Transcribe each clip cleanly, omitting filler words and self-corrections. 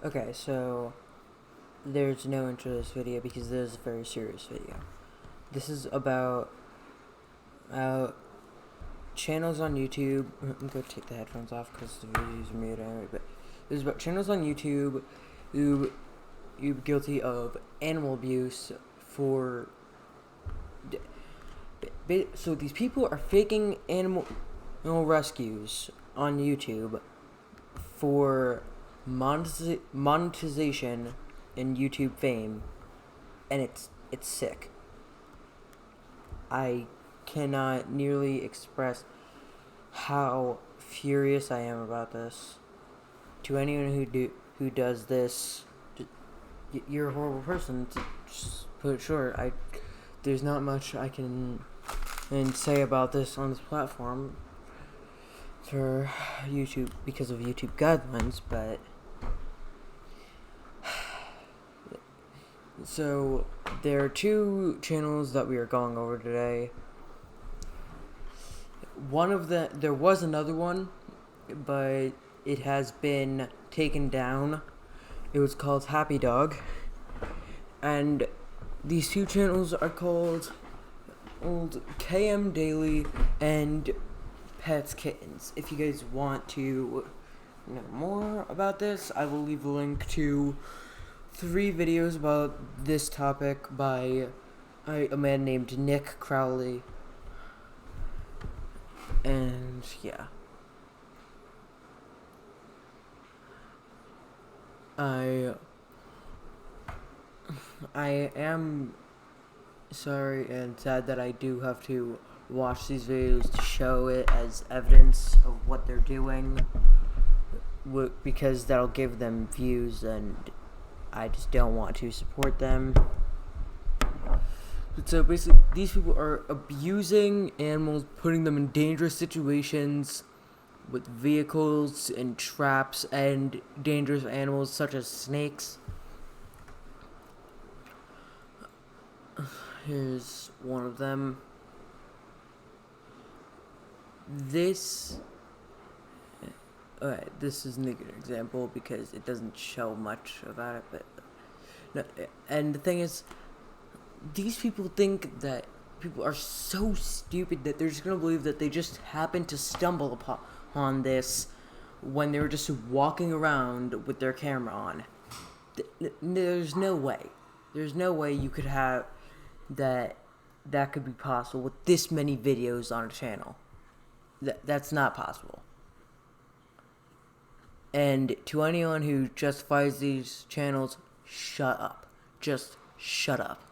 Okay, so there's no intro to this video because this is a very serious video. This is about uh, channels on YouTube. I'm going to take the headphones off because the videos are muted anyway. But this is about channels on YouTube who you guilty of animal abuse for. So these people are faking animal rescues on YouTube for monetization and YouTube fame, and it's sick. I cannot nearly express how furious I am about this. To anyone who does this, you're a horrible person. To just put it short, there's not much I can say about this on this platform for YouTube because of YouTube guidelines, but so there are two channels that we are going over today. There was another one, but it has been taken down. It was called Happy Dog, and these two channels are called Old KM Daily and Pets Kittens. If you guys want to know more about this, I will leave a link to 3 videos about this topic by a man named Nick Crowley. And yeah, I am sorry and sad that I do have to watch these videos to show it as evidence of what they're doing, because that'll give them views, and I just don't want to support them. So basically, these people are abusing animals, putting them in dangerous situations with vehicles and traps and dangerous animals such as snakes. Here's one of them. This this isn't a good example because it doesn't show much about it, but no, and the thing is, these people think that people are so stupid that they're just gonna believe that they just happened to stumble upon this when they were just walking around with their camera on. There's no way. There's no way you could have that could be possible with this many videos on a channel. That's not possible. And to anyone who justifies these channels, shut up. Just shut up.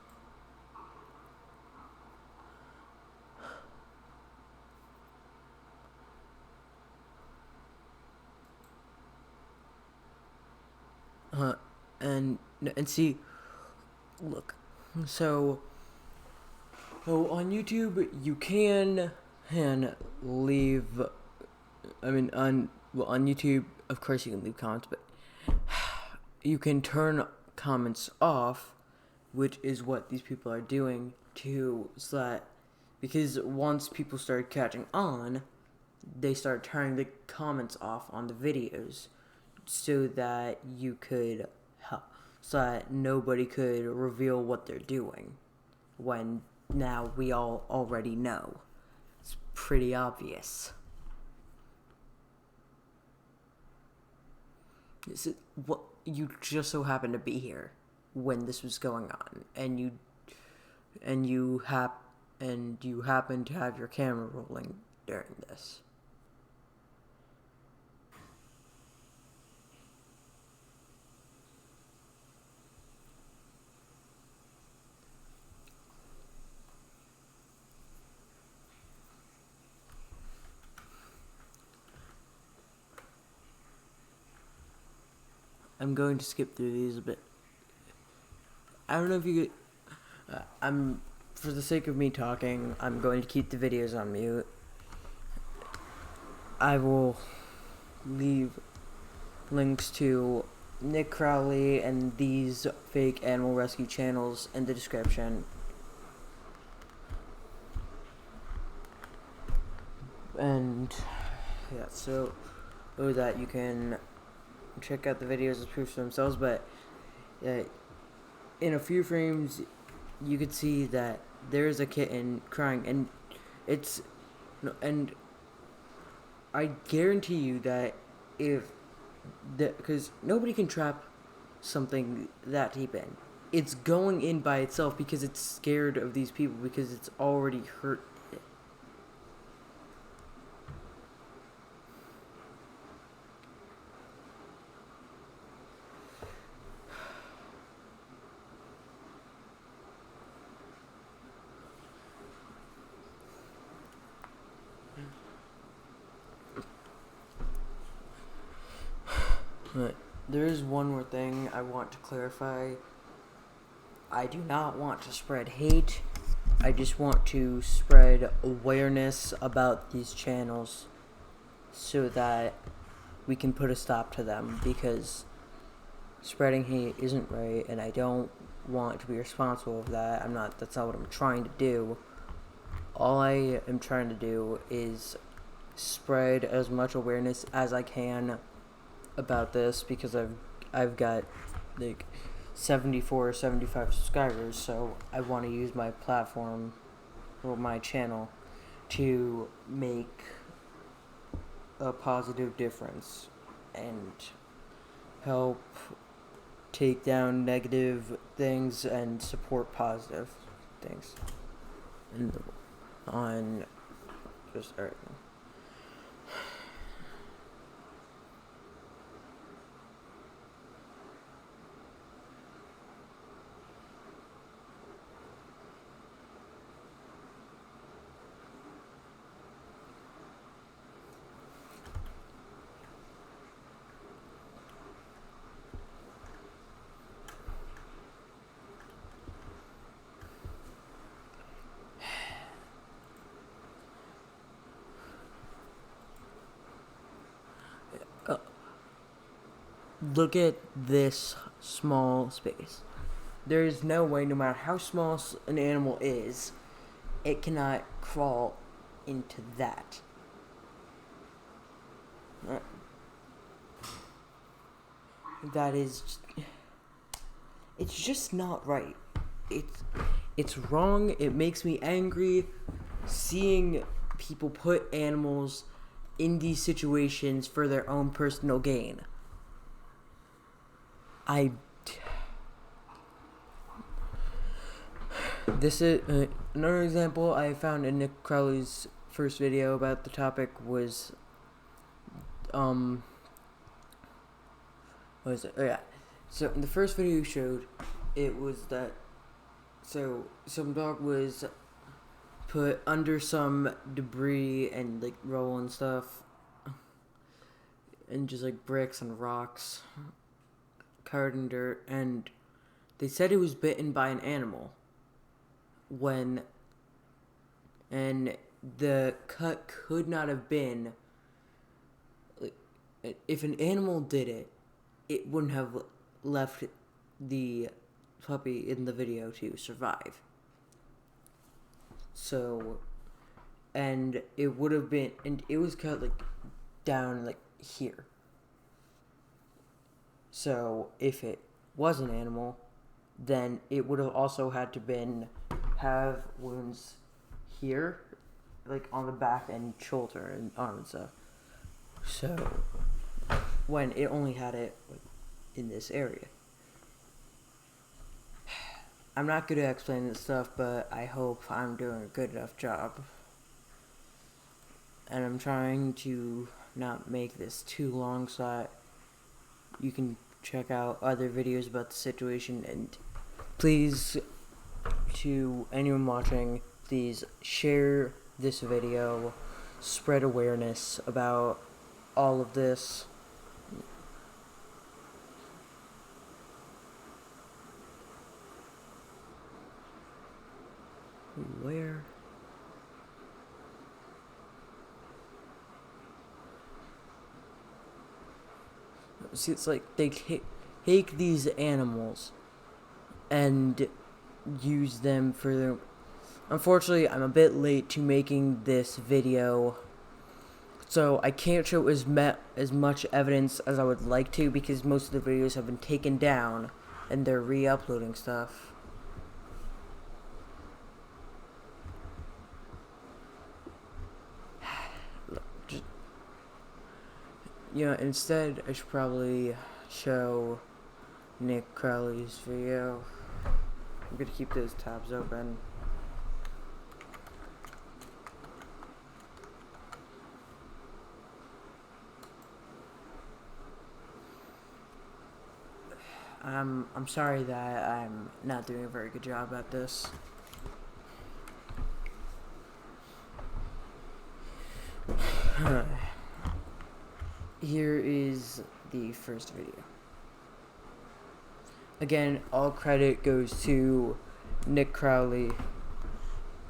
And see, look. So on YouTube you can leave. On YouTube, of course, you can leave comments, but you can turn comments off, which is what these people are doing so that, because once people started catching on, they started turning the comments off on the videos so that so that nobody could reveal what they're doing, when now we all already know. It's pretty obvious. This is what you just so happened to be here when this was going on, and you happen to have your camera rolling during this. I'm going to skip through these a bit. I don't know if you could. For the sake of me talking, I'm going to keep the videos on mute. I will leave links to Nick Crowley and these fake animal rescue channels in the description. And yeah, so that you can check out the videos as proof for themselves, but in a few frames, you could see that there's a kitten crying, and it's, and I guarantee you that if because nobody can trap something that deep in. It's going in by itself because it's scared of these people because it's already hurt it. But there is one more thing I want to clarify. I do not want to spread hate. I just want to spread awareness about these channels so that we can put a stop to them, because spreading hate isn't right, and I don't want to be responsible for that. That's not what I'm trying to do. All I am trying to do is spread as much awareness as I can about this, because I've got like 74 or 75 subscribers, so I want to use my platform or my channel to make a positive difference and help take down negative things and support positive things on just everything. Look at this small space. There is no way, no matter how small an animal is, it cannot crawl into that. That is, it's just not right. It's wrong. It makes me angry seeing people put animals in these situations for their own personal gain. This is another example I found in Nick Crowley's first video about the topic was, what is it? Oh yeah. So in the first video he showed, it was that, so some dog was put under some debris and like rolling stuff, and just like bricks and rocks, covered in dirt, and they said it was bitten by an animal. And the cut could not have been, if an animal did it, it wouldn't have left the puppy in the video to survive. So, and it would have been, and it was cut like down like here. So if it was an animal, then it would have also had to have wounds here, like on the back and shoulder and arm and stuff. So when it only had it in this area. I'm not good at explaining this stuff, but I hope I'm doing a good enough job. And I'm trying to not make this too long so that you can check out other videos about the situation. And please, to anyone watching, please share this video, spread awareness about all of this. Where? See, it's like they take these animals and use them for their... Unfortunately, I'm a bit late to making this video So I can't show as much evidence as I would like to because most of the videos have been taken down and they're re-uploading stuff. Just, instead I should probably show Nick Crowley's video. I'm gonna keep those tabs open. I'm sorry that I'm not doing a very good job at this. Here is the first video. Again, all credit goes to Nick Crowley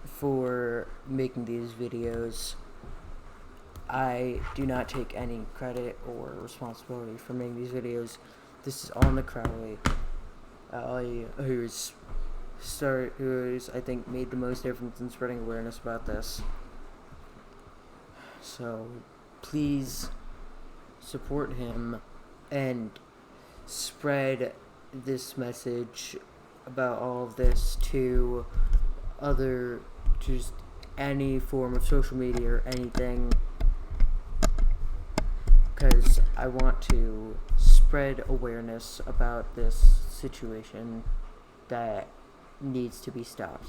for making these videos. I do not take any credit or responsibility for making these videos. This is all Nick Crowley, who's I think made the most difference in spreading awareness about this. So please support him and spread this message about all of this to just any form of social media or anything, because I want to spread awareness about this situation that needs to be stopped.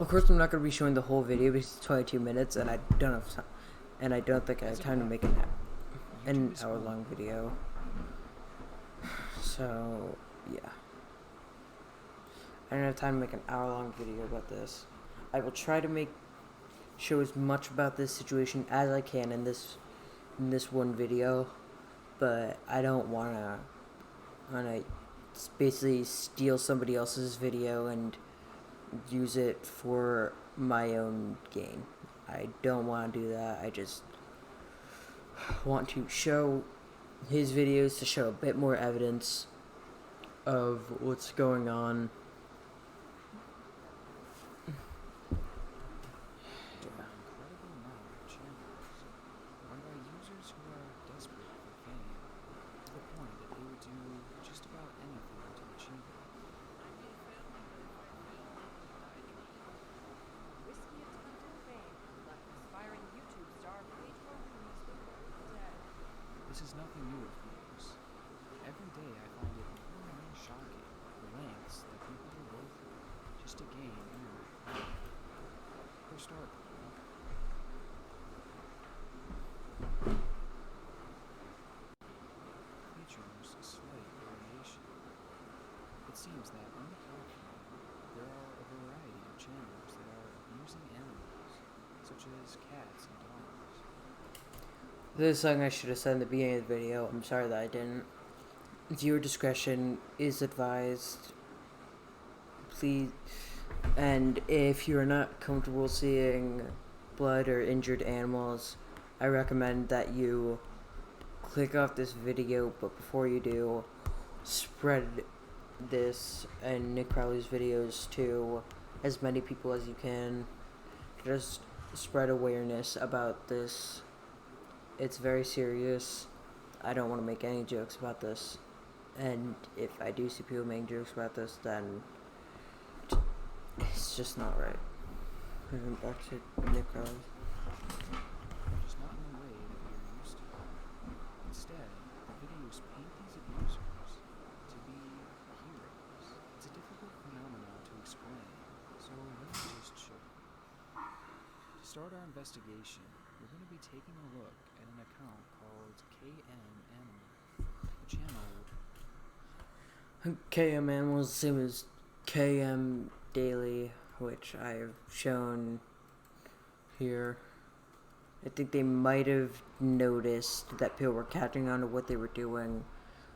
Of course, I'm not going to be showing the whole video because it's 22 minutes, and I don't have time, and I don't think I have time to make an hour-long video. So, yeah. I don't have time to make an hour-long video about this. I will try to show as much about this situation as I can in this one video, but I don't wanna basically steal somebody else's video and use it for my own gain. I don't want to do that. I just want to show his videos to show a bit more evidence of what's going on. This is nothing new, of course. Every day I find it more and more shocking the lengths that people will go through just to gain internet. For start, features a slight variation. It seems that on the platform there are a variety of channels that are abusing animals, such as cats and dogs. This is something I should have said in the beginning of the video. I'm sorry that I didn't. Viewer discretion is advised. Please. And if you're not comfortable seeing blood or injured animals, I recommend that you click off this video, but before you do, spread this and Nick Crowley's videos to as many people as you can. Just spread awareness about this. It's very serious. I don't want to make any jokes about this. And if I do see people making jokes about this, then it's just not right. Back to Nick Crowley. Just not in the way that we are used to. Instead, the videos paint these abusers to be heroes. It's a difficult phenomenon to explain, so let me just show you. To start our investigation, we're going to be taking a look at an account called KM Animal. The channel... KM Animal is the same as KM Daily, which I've shown here. I think they might have noticed that people were catching on to what they were doing,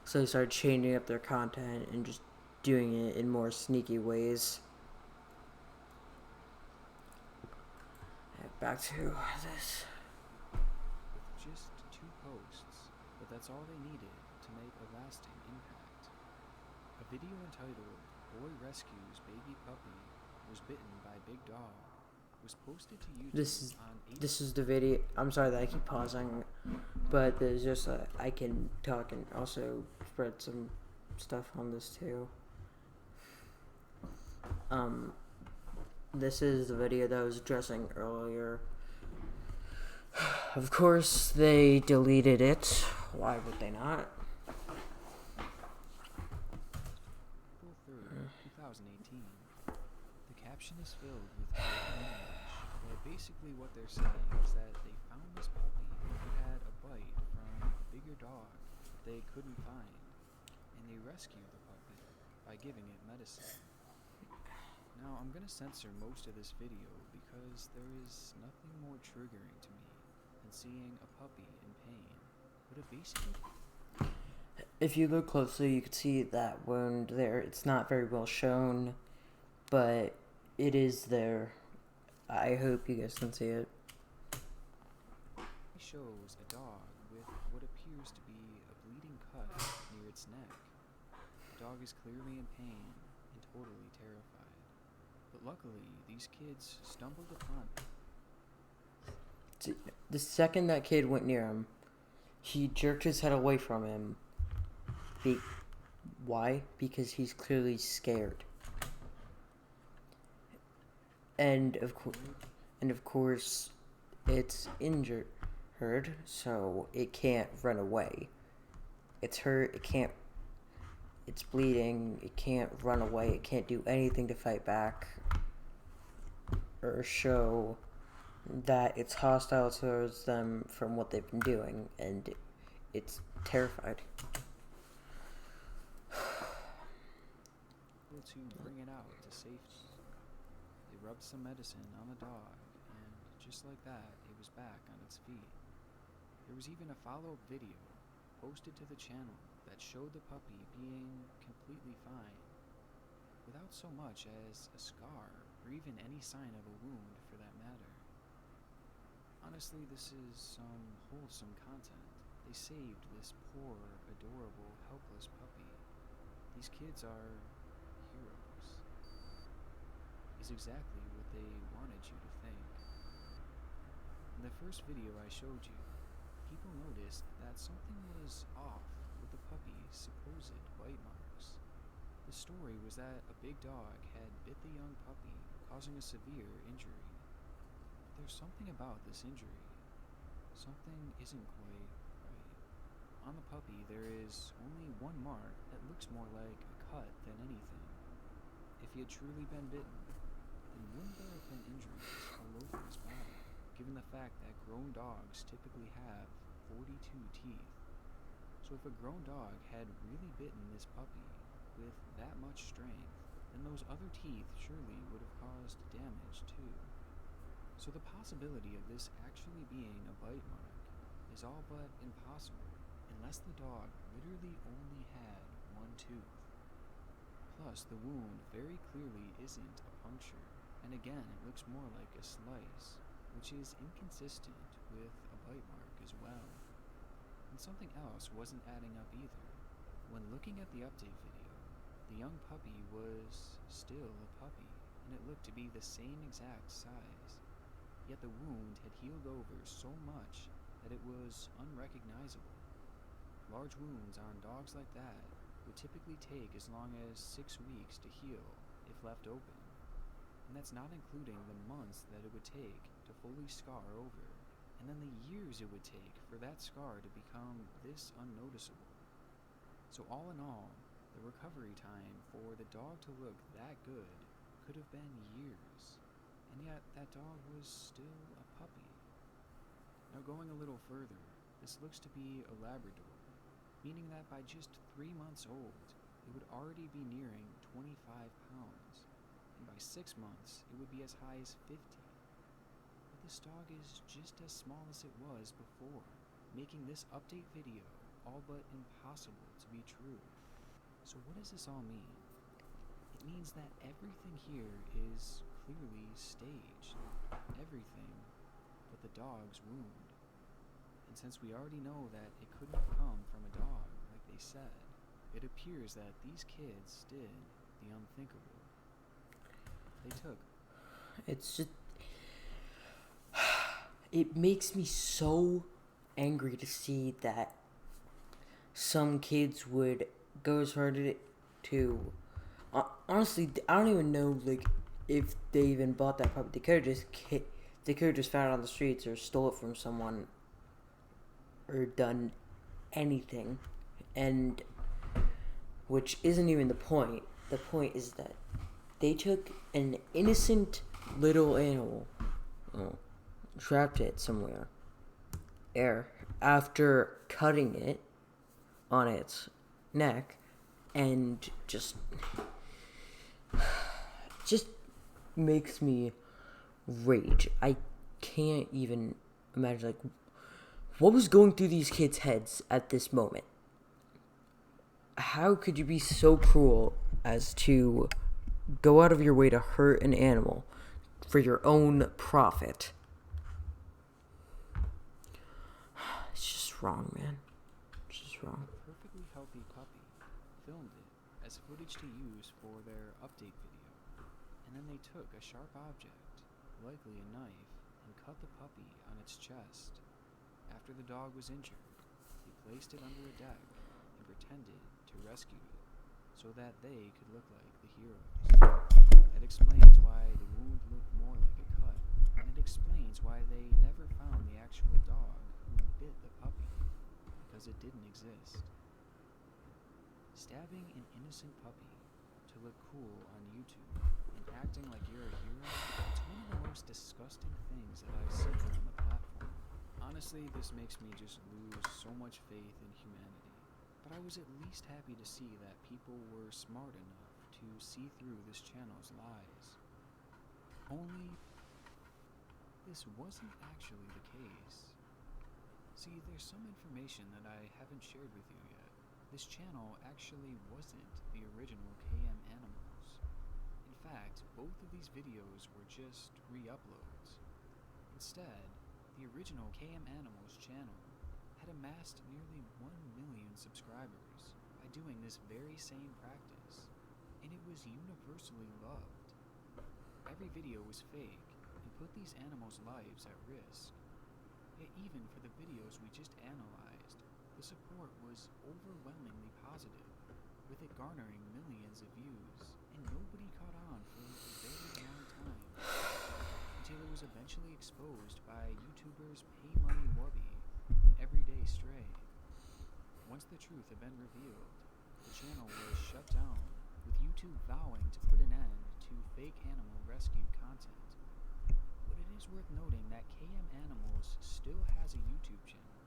so they started changing up their content and just doing it in more sneaky ways. Back to this. With just 2 posts, but that's all they needed to make a lasting impact. A video entitled "Boy Rescues Baby Puppy Was Bitten by Big Dog" was posted to YouTube This on April. this is the video. I'm sorry that I keep pausing, but there's just I can talk and also spread some stuff on this too. This is the video that I was addressing earlier. Of course, they deleted it. Why would they not? April 3rd, 2018. The caption is filled with broken English, but basically what they're saying is that they found this puppy who had a bite from a bigger dog they couldn't find, and they rescued the puppy by giving it medicine. Now, I'm gonna censor most of this video because there is nothing more triggering to me than seeing a puppy in pain. But it basically... If you look closely, you can see that wound there. It's not very well shown, but it is there. I hope you guys can see it. shows a dog with what appears to be a bleeding cut near its neck. The dog is clearly in pain and totally terrified. But luckily, these kids stumbled upon it. The second that kid went near him, he jerked his head away from him. Why? Because he's clearly scared. And of course, it's injured, so it can't run away. It's hurt. It can't. It's bleeding. It can't run away. It can't do anything to fight back or show that it's hostile towards them from what they've been doing, and it's terrified. To bring it out to safety. They rubbed some medicine on the dog, and just like that, it was back on its feet. There was even a follow-up video posted to the channel that showed the puppy being completely fine, without so much as a scar or even any sign of a wound for that matter. Honestly, this is some wholesome content. They saved this poor, adorable, helpless puppy. These kids are heroes. Is exactly what they wanted you to think. In the first video I showed you, people noticed that something was off with the puppy's supposed bite marks. The story was that a big dog had bit the young puppy, causing a severe injury. But there's something about this injury. Something isn't quite right. On the puppy, there is only one mark that looks more like a cut than anything. If he had truly been bitten, then wouldn't there have been injuries all over his body, given the fact that grown dogs typically have 42 teeth? So if a grown dog had really bitten this puppy with that much strength, then those other teeth surely would have caused damage too. So the possibility of this actually being a bite mark is all but impossible, unless the dog literally only had one tooth. Plus, the wound very clearly isn't a puncture, and again, it looks more like a slice, which is inconsistent with a bite mark as well. And something else wasn't adding up either. When looking at the update video, the young puppy was still a puppy, and it looked to be the same exact size. Yet the wound had healed over so much that it was unrecognizable. Large wounds on dogs like that would typically take as long as 6 weeks to heal if left open, and that's not including the months that it would take to fully scar over, and then the years it would take for that scar to become this unnoticeable. So all in all, the recovery time for the dog to look that good could have been years, and yet that dog was still a puppy. Now going a little further, this looks to be a Labrador, meaning that by just 3 months old, it would already be nearing 25 pounds, and by 6 months, it would be as high as 50. But this dog is just as small as it was before, making this update video all but impossible to be true. So what does this all mean? It means that everything here is clearly staged. Everything but the dog's wound. And since we already know that it couldn't have come from a dog, like they said, it appears that these kids did the unthinkable. They took... It's just... it makes me so angry to see that some kids would go as far to honestly, I don't even know like if they even bought that puppy. They could have just found it on the streets or stole it from someone or done anything, and which isn't even the point. The point is that they took an innocent little animal, trapped it somewhere, after cutting it on its neck, and just makes me rage. I can't even imagine like what was going through these kids' heads at this moment. How could you be so cruel as to go out of your way to hurt an animal for your own profit? It's just wrong, man. It's just wrong. A perfectly healthy puppy filmed it as footage to use for their update video, and then they took a sharp object, likely a knife, and cut the puppy on its chest. After the dog was injured, they placed it under a deck and pretended to rescue it so that they could look like the heroes. That explains why the wound looked more like a cut, and it explains why they never found the actual dog who bit the puppy, because it didn't exist. Stabbing an innocent puppy to look cool on YouTube and acting like you're a hero, it's one of the most disgusting things that I've seen on the platform. Honestly, this makes me just lose so much faith in humanity. But I was at least happy to see that people were smart enough to see through this channel's lies. Only, this wasn't actually the case. See, there's some information that I haven't shared with you yet. This channel actually wasn't the original KM Animals. In fact, both of these videos were just re-uploads. Instead, the original KM Animals channel had amassed nearly 1 million subscribers by doing this very same practice, and it was universally loved. Every video was fake and put these animals' lives at risk. Yet even for the videos we just analyzed, the support was overwhelmingly positive, with it garnering millions of views, and nobody caught on for a very long time, until it was eventually exposed by YouTubers Pay Money Wubby and Everyday Stray. Once the truth had been revealed, the channel was shut down, with YouTube vowing to put an end to fake animal rescue content. But it is worth noting that KM Animals still has a YouTube channel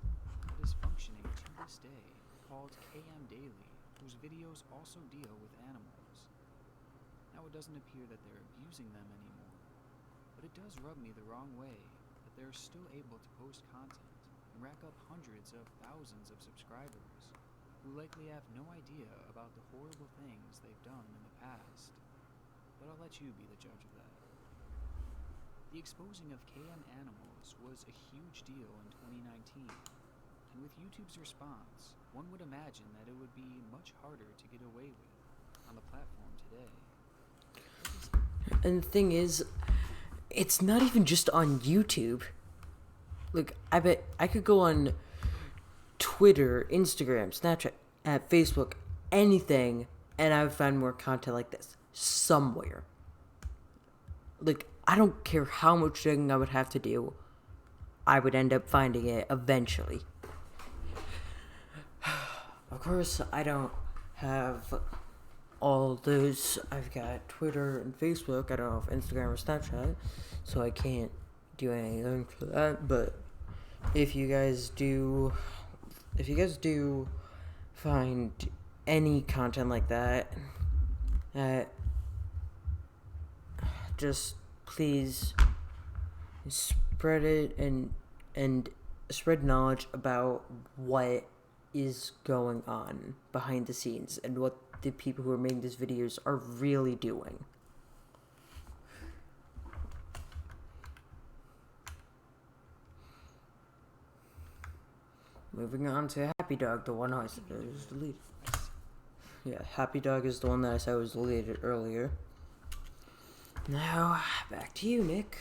that is functioning to this day, called KM Daily, whose videos also deal with animals. Now, it doesn't appear that they're abusing them anymore, but it does rub me the wrong way that they're still able to post content and rack up hundreds of thousands of subscribers who likely have no idea about the horrible things they've done in the past. But I'll let you be the judge of that. The exposing of KM Animals was a huge deal in 2019, and with YouTube's response, one would imagine that it would be much harder to get away with on the platform today. And the thing is, it's not even just on YouTube. Look, I bet I could go on Twitter, Instagram, Snapchat, Facebook, anything, and I would find more content like this somewhere. Like, I don't care how much digging I would have to do, I would end up finding it eventually. Of course, I don't have all those. I've got Twitter and Facebook. I don't have Instagram or Snapchat, so I can't do anything for that. But if you guys do find any content like that, just please spread it and spread knowledge about what is going on behind the scenes and what the people who are making these videos are really doing. Moving on to Happy Dog, the one I said was deleted. Yeah, Happy Dog is the one that I said was deleted earlier. Now, back to you, Nick.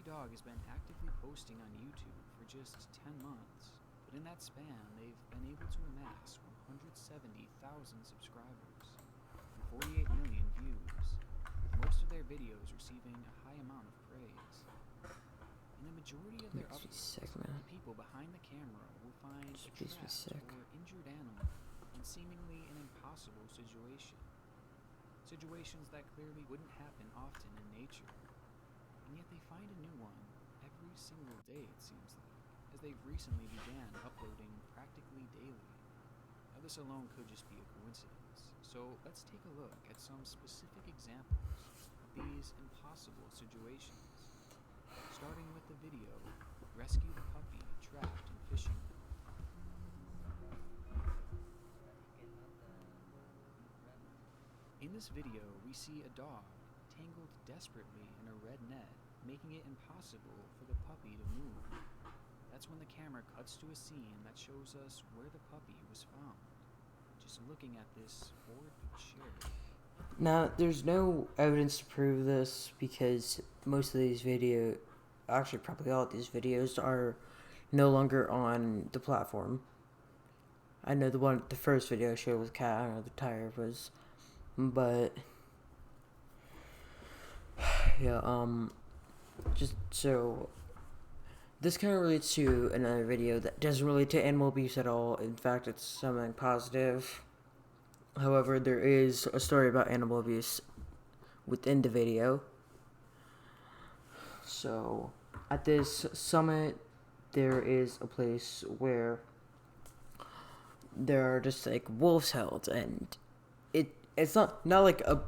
Dog has been actively posting on YouTube for just 10 months, but in that span, they've been able to amass 170,000 subscribers and 48 million views, with most of their videos receiving a high amount of praise. In the majority of their Makes me uploads, sick, man. the people behind the camera will find a Just makes me trapped sick. or injured animal in seemingly an impossible situation. Situations that clearly wouldn't happen often in nature. And yet they find a new one every single day, it seems like, as they've recently began uploading practically daily. Now this alone could just be a coincidence, so let's take a look at some specific examples of these impossible situations. Starting with the video, Rescue the Puppy Trapped in Fishing Net. In this video, we see a dog tangled desperately in a red net, making it impossible for the puppy to move. That's when the camera cuts to a scene that shows us where the puppy was found. Just looking at this board picture. Now, there's no evidence to prove this because most of these videos, actually probably all of these videos, are no longer on the platform. I know the first video I showed with Cat, I don't know the tire was, but yeah, just so this kind of relates to another video that doesn't relate to animal abuse at all. In fact, it's something positive. However, there is a story about animal abuse within the video. So, at this summit, there is a place where there are just like wolves held, and it's not like a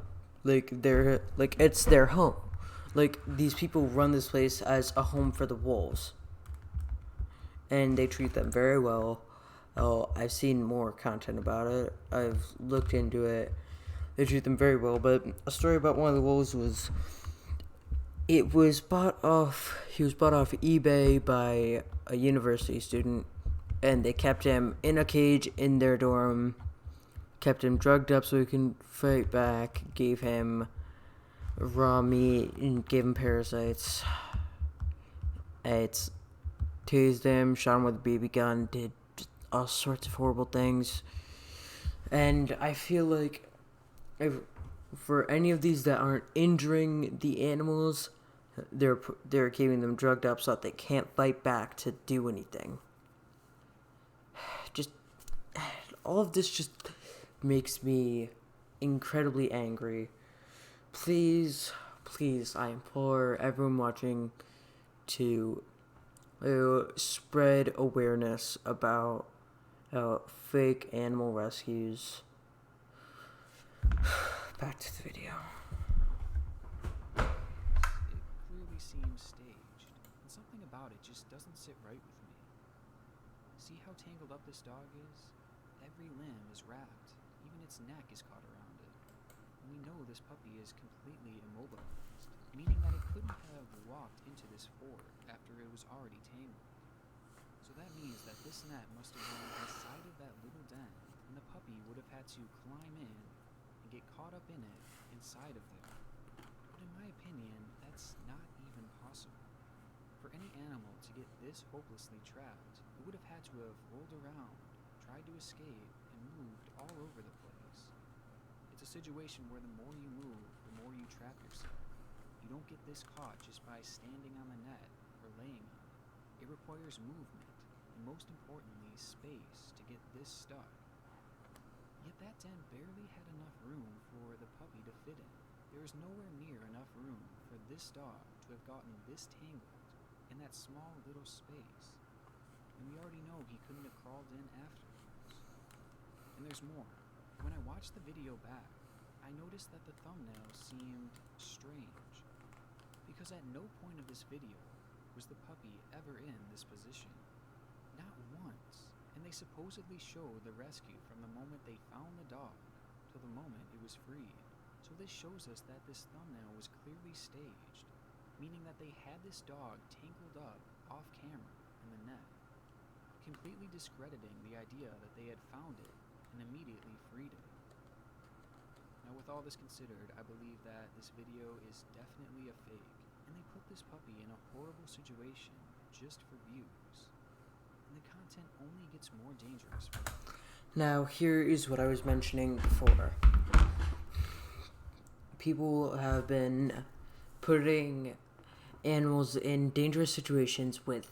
they're like it's their home. Like these people run this place as a home for the wolves, and they treat them very well. Oh, I've seen more content about it. I've looked into it. They treat them very well. But a story about one of the wolves was he was bought off eBay by a university student, and they kept him in a cage in their dorm, kept him drugged up so he can fight back, gave him raw meat, and gave him parasites. It's tased him, shot him with a BB gun, did all sorts of horrible things. And I feel like for any of these that aren't injuring the animals, they're keeping them drugged up so that they can't fight back to do anything. Just all of this just makes me incredibly angry. Please, I implore everyone watching to spread awareness about fake animal rescues. Back to the video. It clearly seems staged, and something about it just doesn't sit right with me. See how tangled up this dog is? Every limb is wrapped, even its neck is caught around it. And we know this puppy is completely immobilized, meaning that it couldn't have walked into this fort after it was already tangled. So that means that this net must have gone inside of that little den, and the puppy would have had to climb in and get caught up in it inside of there. But in my opinion, that's not even possible. For any animal to get this hopelessly trapped, it would have had to have rolled around, tried to escape, and moved all over the place. It's a situation where the more you move, the more you trap yourself. You don't get this caught just by standing on the net or laying on it. It requires movement, and most importantly, space to get this stuck. Yet that den barely had enough room for the puppy to fit in. There is nowhere near enough room for this dog to have gotten this tangled in that small little space. And we already know he couldn't have crawled in afterwards. And there's more. When I watched the video back, I noticed that the thumbnail seemed strange. Because at no point of this video was the puppy ever in this position. Not once. And they supposedly show the rescue from the moment they found the dog to the moment it was freed. So this shows us that this thumbnail was clearly staged, meaning that they had this dog tangled up off camera in the net, completely discrediting the idea that they had found it and immediately freed it. Now with all this considered, I believe that this video is definitely a fake, And they put this puppy in a horrible situation just for views. And the content only gets more dangerous for them. Now, here is what I was mentioning before. People have been putting animals in dangerous situations with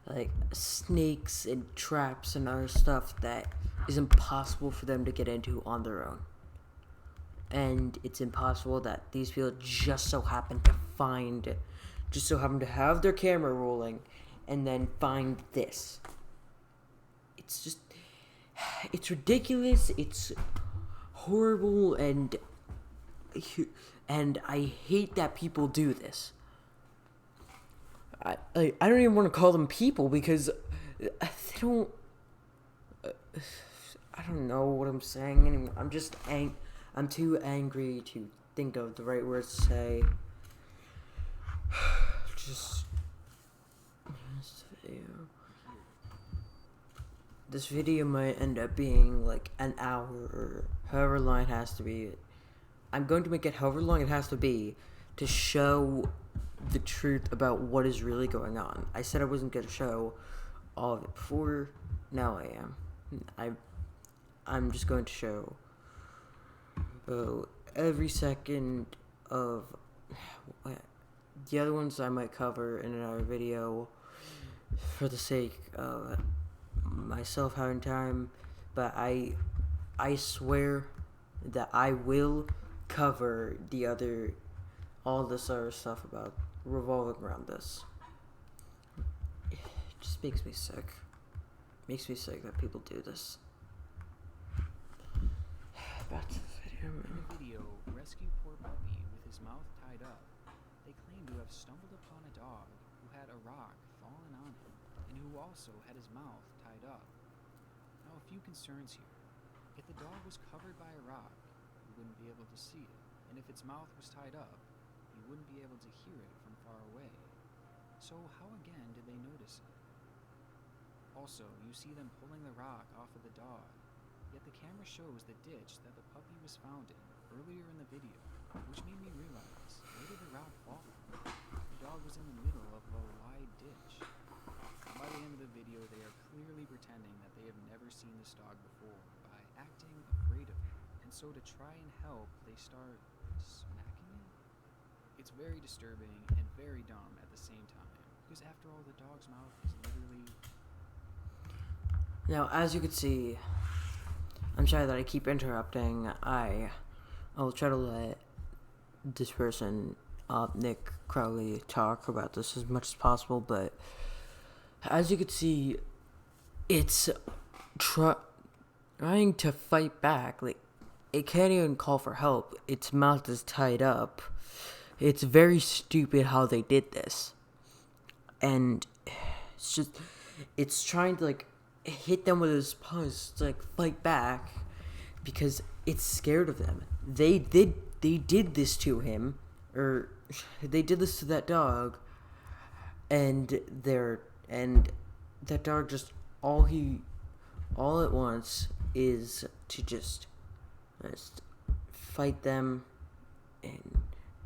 like snakes and traps and other stuff that is impossible for them to get into on their own. And it's impossible that these people just so happen to have their camera rolling and then find this. It's ridiculous, it's horrible, and I hate that people do this. I don't even want to call them people because they don't. I don't know what I'm saying anymore. I'm too angry to think of the right words to say. Just this video might end up being like an hour or however long it has to be. I'm going to make it however long it has to be to show the truth about what is really going on. I said I wasn't going to show all of it before. Now I am. I'm just going to show every second of the other ones I might cover in another video for the sake of myself having time, but I swear that I will cover all this other stuff about revolving around this. It just makes me sick. Makes me sick that people do this. Back to the video. In the video, rescue poor puppy with his mouth tied up. They claim to have stumbled upon a dog who had a rock fallen on him and who also had his mouth tied up. Now, a few concerns here. If the dog was covered by a rock, you wouldn't be able to see it, and if its mouth was tied up, you wouldn't be able to hear it from far away. So how again did they notice it? Also, you see them pulling the rock off of the dog, yet the camera shows the ditch that the puppy was found in earlier in the video, which made me realize, where did the rock fall from? The dog was in the middle of a wide ditch. And by the end of the video, they are clearly pretending that they have never seen this dog before by acting afraid of it. And so to try and help, they start smacking it? It's very disturbing and very dumb at the same time, because after all, the dog's mouth is literally... Now, as you can see, I'm sorry that I keep interrupting. I'll try to let this person, Nick Crowley, talk about this as much as possible, but as you can see, it's trying to fight back. Like, it can't even call for help. Its mouth is tied up. It's very stupid how they did this. And it's trying to, like, hit them with his paws to, like, fight back because it's scared of them. They did this to him, or they did this to that dog, and that dog just all it wants is to just fight them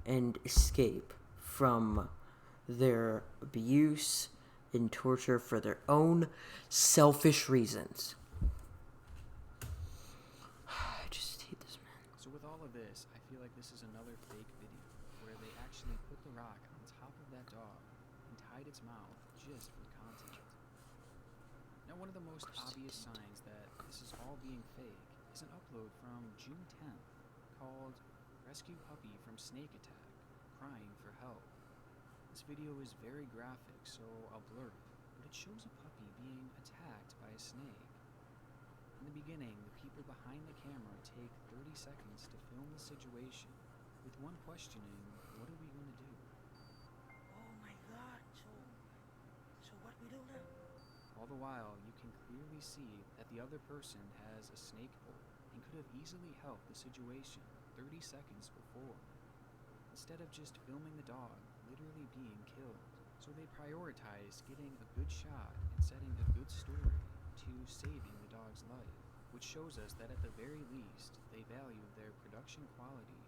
and escape from their abuse and torture for their own selfish reasons. I just hate this man. So with all of this, I feel like this is another fake video where they actually put the rock on top of that dog and tied its mouth just for content. Now, one of the most obvious signs that this is all being fake is an upload from June 10th called Rescue Puppy from Snake Attack, Crying for Help. This video is very graphic, so I'll blur it, but it shows a puppy being attacked by a snake. In the beginning, the people behind the camera take 30 seconds to film the situation, with one questioning, what are we going to do? Oh my god, so what we do now? All the while, you can clearly see that the other person has a snake pole and could have easily helped the situation 30 seconds before, instead of just filming the dog literally being killed. So they prioritized getting a good shot and setting a good story to saving the dog's life, which shows us that at the very least, they value their production quality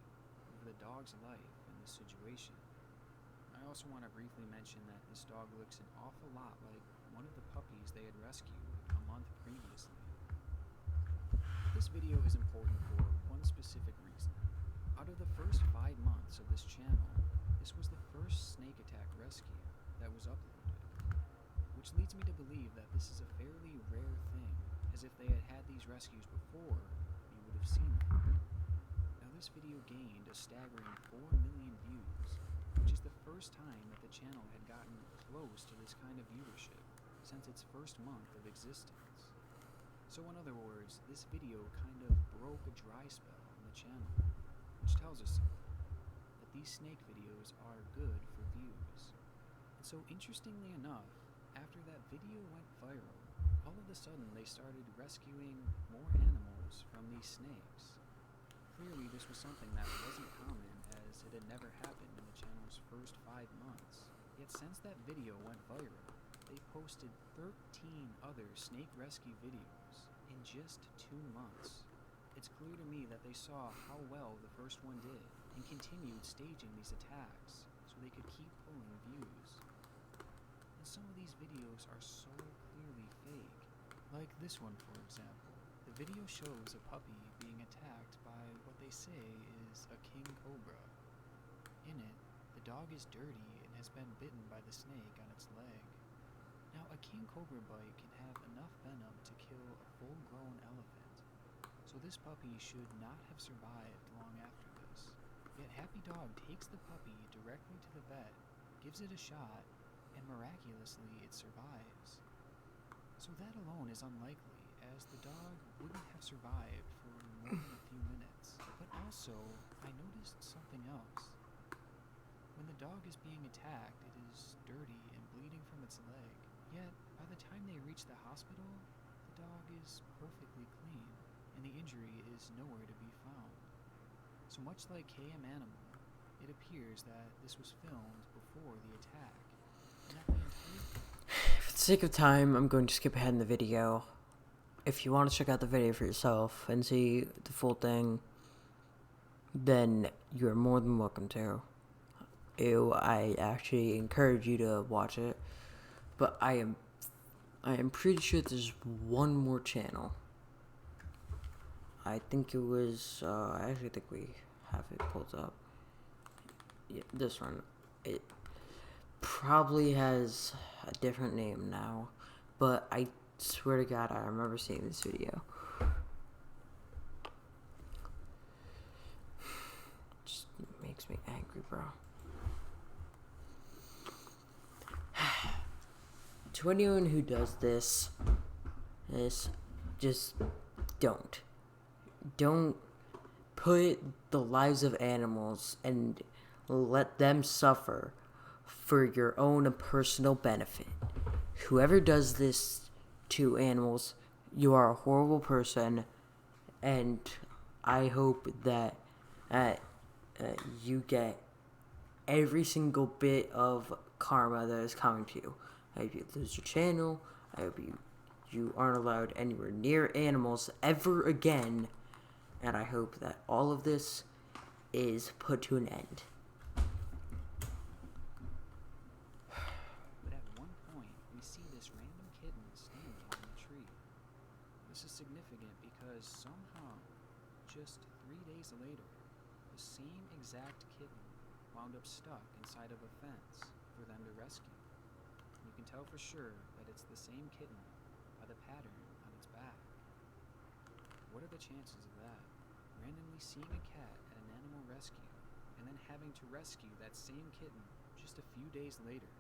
over the dog's life in this situation. I also want to briefly mention that this dog looks an awful lot like one of the puppies they had rescued a month previously. This video is important for one specific reason. Out of the first 5 months of this channel, this was the first snake attack rescue that was uploaded, which leads me to believe that this is a fairly rare thing, as if they had had these rescues before, you would have seen them. Now this video gained a staggering 4 million views, which is the first time that the channel had gotten close to this kind of viewership since its first month of existence. So in other words, this video kind of broke a dry spell on the channel, which tells us something, that these snake videos are good for views. And so interestingly enough, after that video went viral, all of a sudden they started rescuing more animals from these snakes. Clearly this was something that wasn't common, as it had never happened in the channel's first 5 months. Yet since that video went viral, they posted 13 other snake rescue videos in just 2 months. It's clear to me that they saw how well the first one did and continued staging these attacks so they could keep pulling views. And some of these videos are so clearly fake. Like this one, for example. The video shows a puppy being attacked by what they say is a king cobra. In it, the dog is dirty and has been bitten by the snake on its leg. Now, a king cobra bite can have enough venom to kill a full-grown elephant, so this puppy should not have survived long after this. Yet Happy Dog takes the puppy directly to the vet, gives it a shot, and miraculously it survives. So that alone is unlikely, as the dog wouldn't have survived for more than a few minutes. But also, I noticed something else. When the dog is being attacked, it is dirty and bleeding from its leg. Yet, by the time they reach the hospital, the dog is perfectly clean, and the injury is nowhere to be found. So much like KM Animal, it appears that this was filmed before the attack, and that the entire... For the sake of time, I'm going to skip ahead in the video. If you want to check out the video for yourself and see the full thing, then you're more than welcome to. I actually encourage you to watch it. But I am pretty sure there's one more channel. I think it was, I actually think we have it pulled up. Yeah, this one. It probably has a different name now, but I swear to God, I remember seeing this video. Just makes me angry, bro. To anyone who does this, just don't put the lives of animals and let them suffer for your own personal benefit. Whoever does this to animals, you are a horrible person, and I hope that you get every single bit of karma that is coming to you. I hope you lose your channel. I hope you aren't allowed anywhere near animals ever again. And I hope that all of this is put to an end. But at one point, we see this random kitten standing on the tree. This is significant because somehow, just 3 days later, the same exact kitten wound up stuck inside of a fence for them to rescue. You can tell for sure that it's the same kitten by the pattern on its back. What are the chances of that? Randomly seeing a cat at an animal rescue, and then having to rescue that same kitten just a few days later.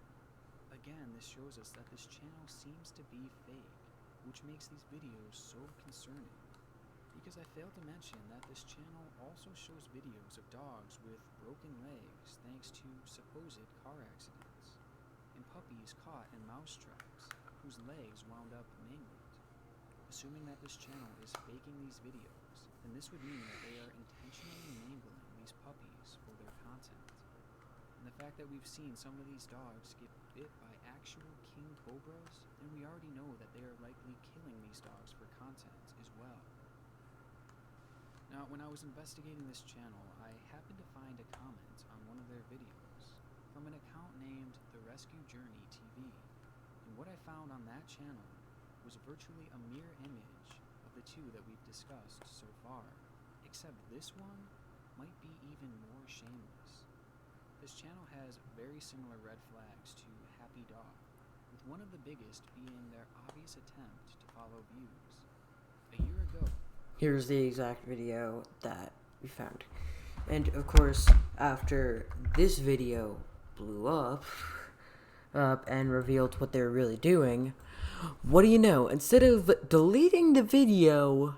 Again, this shows us that this channel seems to be fake, which makes these videos so concerning. Because I failed to mention that this channel also shows videos of dogs with broken legs thanks to supposed car accidents, and puppies caught in mouse traps whose legs wound up mangled. Assuming that this channel is faking these videos, then this would mean that they are intentionally mangling these puppies for their content. And the fact that we've seen some of these dogs get bit by actual king cobras, then we already know that they are likely killing these dogs for content as well. Now, when I was investigating this channel, I happened to find a comment on one of their videos from from an account named The Rescue Journey TV, and what I found on that channel was virtually a mirror image of the two that we've discussed so far, except this one might be even more shameless. This channel has very similar red flags to Happy Dog, with one of the biggest being their obvious attempt to follow views. A year ago, Here's the exact video that we found. And of course, after this video blew up and revealed what they were really doing, what do you know? Instead of deleting the video,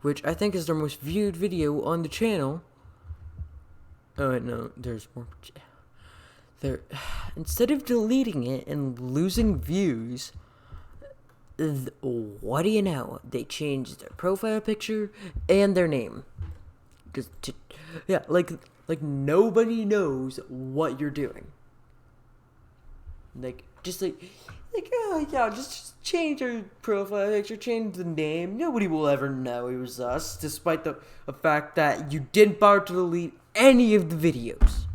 which I think is their most viewed video on the channel. Oh no, there's more. Instead of deleting it and losing views, what do you know? They changed their profile picture and their name. Like nobody knows what you're doing. Just change our profile picture, change the name. Nobody will ever know it was us, despite the fact that you didn't bother to delete any of the videos.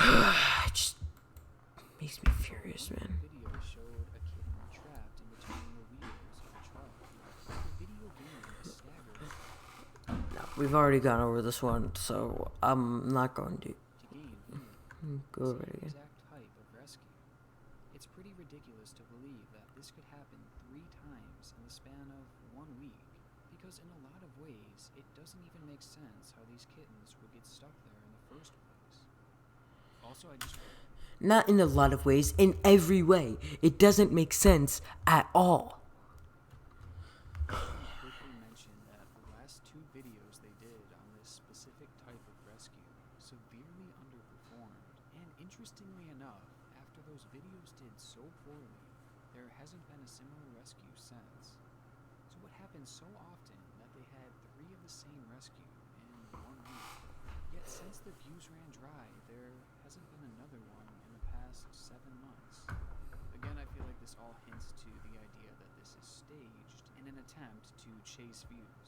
It just makes me furious, man. the video showed a kitten trapped in between the wheels of a truck. The video game is staggering. No, we've already gone over this one, so I'm not going to To gain views. go over it again. Exact type of rescue. It's pretty ridiculous to believe that this could happen 3 times in the span of 1 week, because in a lot of ways, it doesn't even make sense how these kittens would get stuck there in the first place. Also, I just Not in a lot of ways, in every way. It doesn't make sense at all. quickly mention that the last 2 videos they did on this specific type of rescue severely underperformed, and interestingly enough, after those videos did so poorly, there hasn't been a similar rescue since. So what happened so often that they had 3 of the same rescue in 1 week? Yet since the views ran dry, there hasn't been another one in the past 7 months. Again, I feel like this all hints to the idea that this is staged in an attempt to chase views.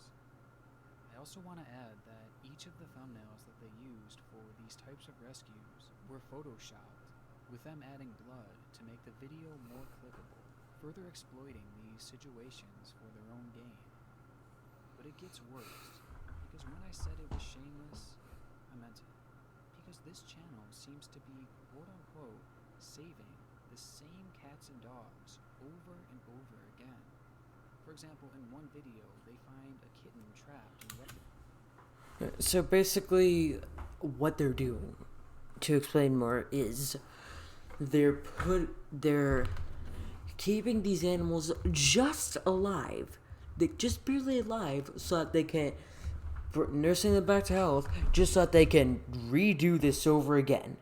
I also want to add that each of the thumbnails that they used for these types of rescues were photoshopped, with them adding blood to make the video more clickable, further exploiting these situations for their own gain. But it gets worse, because when I said it was shameless, I meant it. Because this channel seems to be quote-unquote saving the same cats and dogs over and over again. For example, in one video, they find a kitten trapped in wet. So basically, what they're doing, to explain more, is they're keeping these animals just alive, just barely alive, so that they can nursing them back to health, just so that they can redo this over again.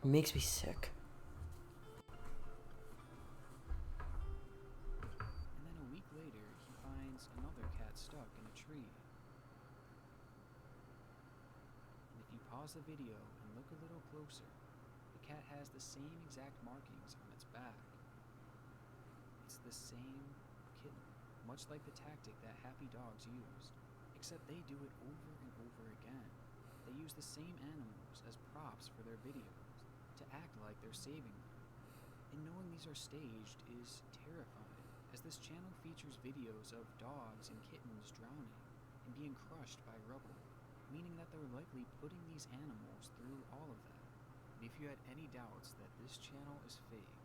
It makes me sick. And then a week later, he finds another cat stuck in a tree. And if you pause the video and look a little closer, the cat has the same exact markings on its back. It's the same kitten, much like the tactic that Happy Dogs used, except they do it over and over again. They use the same animals as props for their videos, to act like they're saving them. And knowing these are staged is terrifying, as this channel features videos of dogs and kittens drowning and being crushed by rubble, meaning that they're likely putting these animals through all of that. And if you had any doubts that this channel is faked,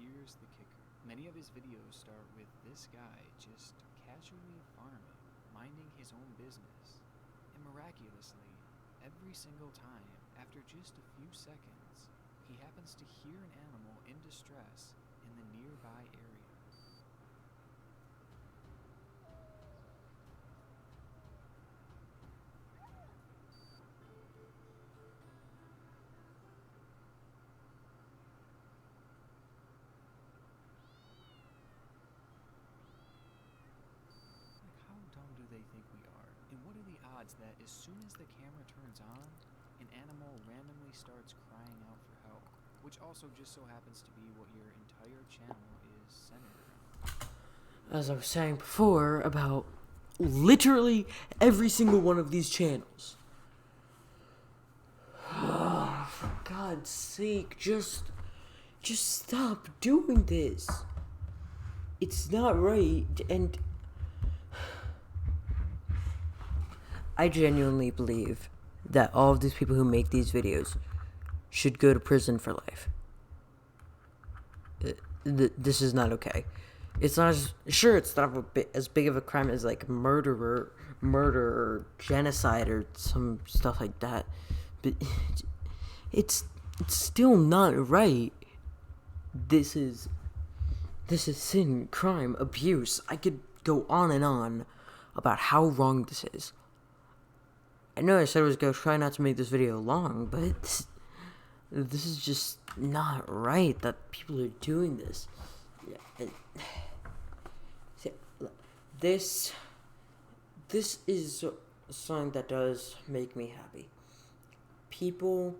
here's the kicker. Many of his videos start with this guy just casually farming, minding his own business. And miraculously, every single time, after just a few seconds, he happens to hear an animal in distress in the nearby area. How dumb do they think we are? And what are the odds that as soon as the camera turns on, an animal randomly starts crying out for help? Which also just so happens to be what your entire channel is centered around. As I was saying before, about literally every single one of these channels God's sake, just stop doing this. It's not right, and I genuinely believe that all of these people who make these videos should go to prison for life. This is not okay. It's not it's not as big of a crime as like murder or genocide or some stuff like that, but it's still not right. This is sin, crime, abuse. I could go on and on about how wrong this is. I know I said I was going to try not to make this video long, but this is just not right that people are doing this. Yeah, this is something that does make me happy. People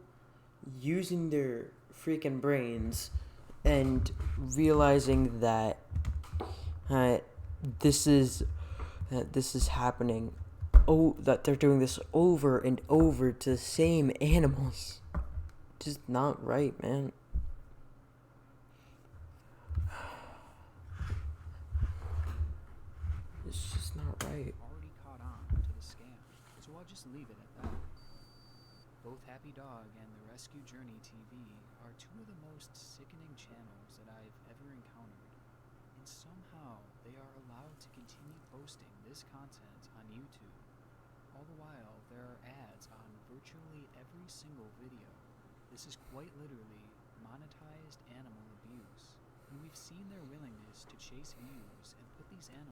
using their freaking brains and realizing that this is happening. Oh, that they're doing this over and over to the same animals. Just not right, man. It's just not right. Already caught on to the scam, so I'll just leave it at that. Both Happy Dog and The Rescue Journey TV are two of the most sickening channels that I've ever encountered, and somehow they are allowed to continue posting this content on YouTube. All the while, there are ads on virtually every single video. This is quite literally monetized animal abuse, and we've seen their willingness to chase views and put these animals